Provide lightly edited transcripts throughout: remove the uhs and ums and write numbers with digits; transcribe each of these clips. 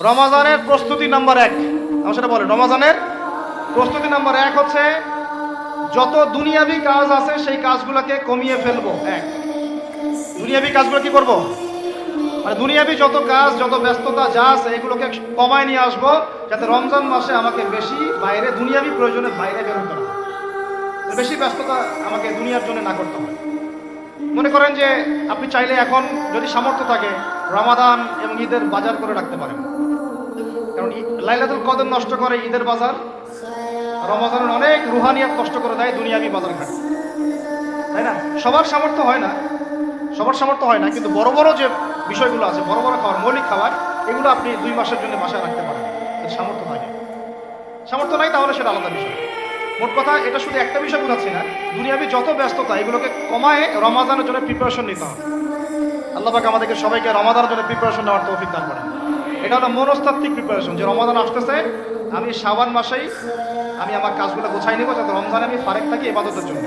রমাজানের প্রস্তুতি নাম্বার 1, আমার সেটা বলেন। রমাজানের প্রস্তুতি নাম্বার 1 হচ্ছে যত দুনিয়াবি কাজ আছে সেই কাজগুলোকে কমিয়ে ফেলবো। দুনিয়াবি কাজগুলো কি করব? মানে দুনিয়াবি যত কাজ, যত ব্যস্ততা যা আছে এগুলোকে কমায় নিয়ে আসবো, যাতে রমজান মাসে আমাকে বেশি বাইরে দুনিয়াবি প্রয়োজনের বাইরে বেরোতে না, বেশি ব্যস্ততা আমাকে দুনিয়ার জন্য না করতে হয়। মনে করেন যে আপনি চাইলে এখন যদি সামর্থ্য থাকে রমাদান এবং ঈদের বাজার করে রাখতে পারেন, কারণ লাইলাতুল কদর নষ্ট করে ঈদের বাজার, রমাদানের অনেক রুহানিয়াত নষ্ট করে দেয় দুনিয়াবি বাজার ঘাট, তাই না? সবার সামর্থ্য হয় না, সবার সামর্থ্য হয় না, কিন্তু বড় বড় যে বিষয়গুলো আছে, বড় বড় খাবার, মৌলিক খাবার, এগুলো আপনি 2 মাসের জন্য বাসায় রাখতে পারেন যদি সামর্থ্য থাকে। সামর্থ্য নাই তাহলে সেটা আলাদা বিষয়। মোট কথা এটা শুধু একটা বিষয় বোঝাচ্ছি না, দুনিয়াবি যত ব্যস্ততা এগুলোকে কমায় রমাদানের জন্য প্রিপারেশন নিতে হবে। আল্লাহ পাক আমাদেরকে সবাইকে রমাদানের জন্য প্রিপারেশন নেওয়ার তৌফিক দান করেন। এটা হলো মনস্তাত্ত্বিক প্রিপারেশন, যে রমাদান আসতেছে, আমি শাবান মাসেই আমি আমার কাজগুলো গোছাই নেবো, যাতে রমজানে আমি ফারেক থাকি ইবাদতের জন্য।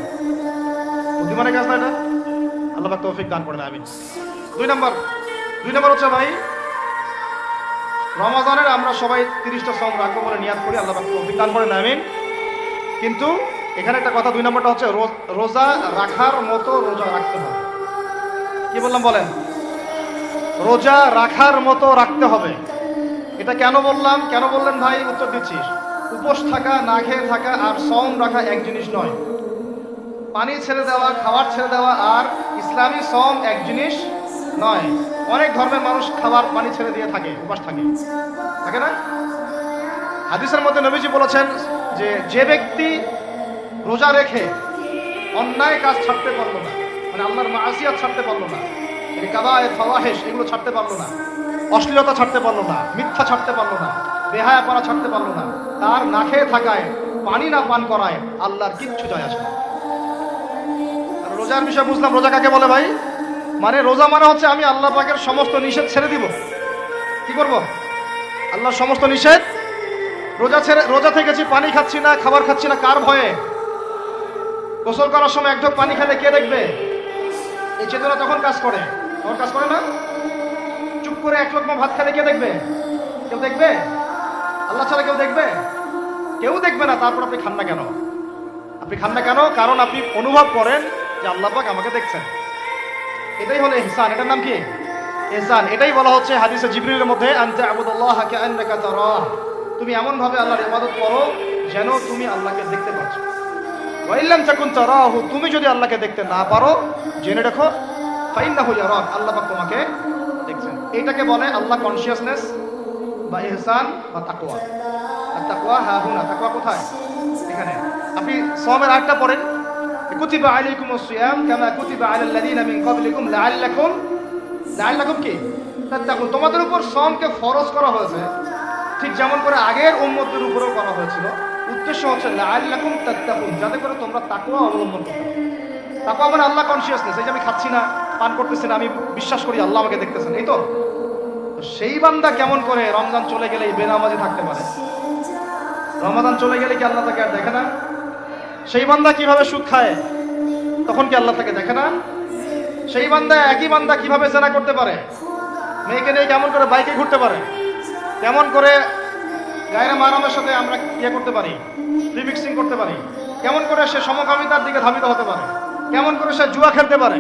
বুদ্ধিমানের কাজ না এটা? আল্লাহ পাক তৌফিক দান করেন, আমিন। 2 নম্বর হচ্ছে ভাই, রমাদানের আমরা সবাই 30টা সওম রাখবো বলে নিয়াত করি, আল্লাহ পাক তৌফিক দান করেন, আমিন। কিন্তু এখানে একটা কথা, 2 নম্বরটা হচ্ছে রোজা রাখার মতো রোজা রাখতে হবে। কি বললাম বলেন? রোজা রাখার মতো রাখতে হবে। এটা কেন বললাম, কেন বললেন ভাই? উত্তর দিচ্ছিস। উপোস থাকা, না খেয়ে থাকা আর সওম রাখা এক জিনিস নয়। পানি ছেড়ে দেওয়া, খাবার ছেড়ে দেওয়া আর ইসলামী সওম এক জিনিস নয়। অনেক ধর্মের মানুষ খাবার পানি ছেড়ে দিয়ে থাকে, উপাস থাকে, থাকে না? হাদিসের মধ্যে নবীজি বলেছেন যে ব্যক্তি রোজা রেখে অন্যায় কাজ ছাড়তে পারলো না, মানে আল্লাহর মাসিয়াত ছাড়তে পারলো না, কাবায়ের ফাওয়াহিশ এগুলো ছাড়তে পারলো না, অশ্লীলতা ছাড়তে পারলো না, মিথ্যা ছাড়তে পারলো না, বেহায়াপনা ছাড়তে পারলো না, তার না খেয়ে থাকায়, পানি না পান করায় আল্লাহর কিচ্ছু যায় আসে না। রোজার বিষয় বুঝলাম। রোজা কাকে বলে ভাই? মানে রোজা মানে হচ্ছে আমি আল্লাহ পাকের সমস্ত নিষেধ ছেড়ে দিব। কি করব? আল্লাহর সমস্ত নিষেধ রোজা থেকেছি, পানি খাচ্ছি না, খাবার খাচ্ছি না, কার ভয়ে? গোসল করার সময় এক ঢোক পানি খেলে কে দেখবে? এই চেতনা তখন কাজ করে, তখন কাজ করে না? চুপ করে 1 লোকমা ভাত খেলে কে দেখবে? কেউ দেখবে? আল্লাহ ছাড়া কেউ দেখবে? কেউ দেখবে না। তারপর আপনি খান না কেন? আপনি খান না কেন? কারণ আপনি অনুভব করেন যে আল্লাহ পাক আমাকে দেখছেন। এটাই হলো ইহসান। এটার নাম কি? ইহসান। এটাই বলা হচ্ছে হাদিসে জিবরিলের মধ্যে, আনতা আবুদুল্লাহ কাআন্নাকা তারাহ, তুমি এমন ভাবে আল্লাহর ইবাদত করো যেন তুমি আল্লাহকে দেখতে পাচ্ছ। ওয়া ইল্লাম তাকুন তারাহু, তুমি যদি আল্লাহকে দেখতে না পারো জেনে রাখো ফাইন্নাহু ইয়ারাক, আল্লাহ পাক তোমাকে দেখছেন। এটাকে বলে আল্লাহ কনসিয়াসনেস বা ইহসান বা তাকওয়া। আর তাকওয়া হাহুনা, তাকওয়া কোথায়? এখানে। আপনি সওমের আয়াতটা পড়েন, কুতিবা আলাইকুমুস সিয়াম কামা কুতিবা আলাল লাযিনা মিন ক্বাবলিকুম লাআল্লাকুম কি তাত্তাকুন, তোমাদের উপর সওমকে ফরজ করা হয়েছে ঠিক যেমন করে আগের উম্মতের উপরেও করা হয়েছিল। উদ্দেশ্য হচ্ছে লাআল্লাকুম তাত্তাকুন, যাতে করে তোমরা তাকওয়া অবলম্বন করো। তাকওয়া মানে আল্লাহ কনসিয়াসনেস, এই যে আমি খাচ্ছি না, পান করতেছি না, আমি বিশ্বাস করি আল্লাহ আমাকে দেখতেছেন, এই তো। সেই বান্দা কেমন করে রমজান চলে গেলে বেনামাজি থাকতে পারে? রমাদান চলে গেলে কি আল্লাহ তাকে আর দেখে না? সেই বান্দা কিভাবে সুদ খায়, তখন কি আল্লাহ তাকে দেখে না? সেই বান্দা, একই বান্দা কিভাবে জেনা করতে পারে, মেয়েকে নিয়ে কেমন করে বাইকে ঘুরতে পারে, কেমন করে গায়রা মাহরামের সাথে আমরা ইয়ে করতে পারি, প্রিমিক্সিং করতে পারি, কেমন করে সে সমকামিতার দিকে ধাবিত হতে পারে, কেমন করে সে জুয়া খেলতে পারে,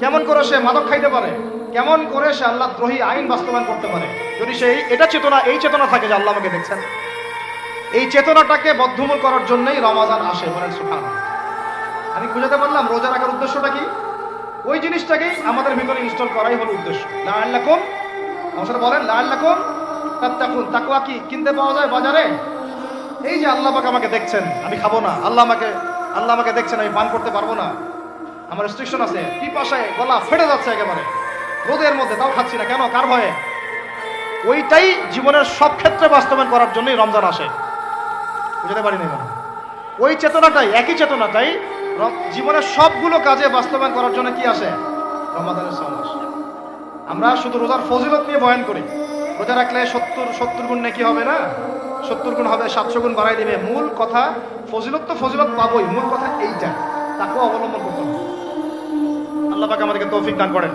কেমন করে সে মাদক খাইতে পারে, কেমন করে সে আল্লাহ দ্রোহী আইন বাস্তবায়ন করতে পারে, যদি সে এই চেতনা থাকে যে আল্লাহ আমাকে দেখছেন। এই চেতনাটাকে বদ্ধমূল করার জন্যই রমাদান আসে। বলেন সুবহানাল্লাহ। আমি বুঝাতে পারলাম রোজা রাখার উদ্দেশ্যটা কি? ওই জিনিসটাকেই আমাদের ভিতরে ইনস্টল করাই হলো উদ্দেশ্য। লাআল্লাকুম, আমার সাথে বলেন লাআল্লাকুম তাত্তাকুন। তাকওয়া কি কিনতে পাওয়া যায় বাজারে? এই যে আল্লাহ পাক আমাকে দেখছেন, আমি খাবো না, আল্লাহ আমাকে দেখছেন, আমি পান করতে পারবো না, আমার রেস্ট্রিকশন আছে, পিপাসায় গলা ফেটে যাচ্ছে একেবারে রোদের মধ্যে, তাও খাচ্ছি না কেন? কার ভয়ে? ওইটাই জীবনের সব ক্ষেত্রে বাস্তবায়ন করার জন্যই রমজান আসে। বুঝতে পারি না? ওই চেতনাটাই, একই চেতনাটাই জীবনের সবগুলো কাজে বাস্তবায়ন করার জন্য কি আসে? রমাদানের সওম আসে। আমরা শুধু রোজার ফজিলত নিয়ে বয়ান করি, রোজা রাখলে 70 গুণ নাকি হবে না, 70 গুণ হবে, 700 গুণ বাড়াই দিবে। মূল কথা ফজিলত তো ফজিলত পাবোই, মূল কথা এইটা, তাকেও অবলম্বন করতে হবে। আল্লাহ পাক আমাদেরকে তৌফিক দান করেন।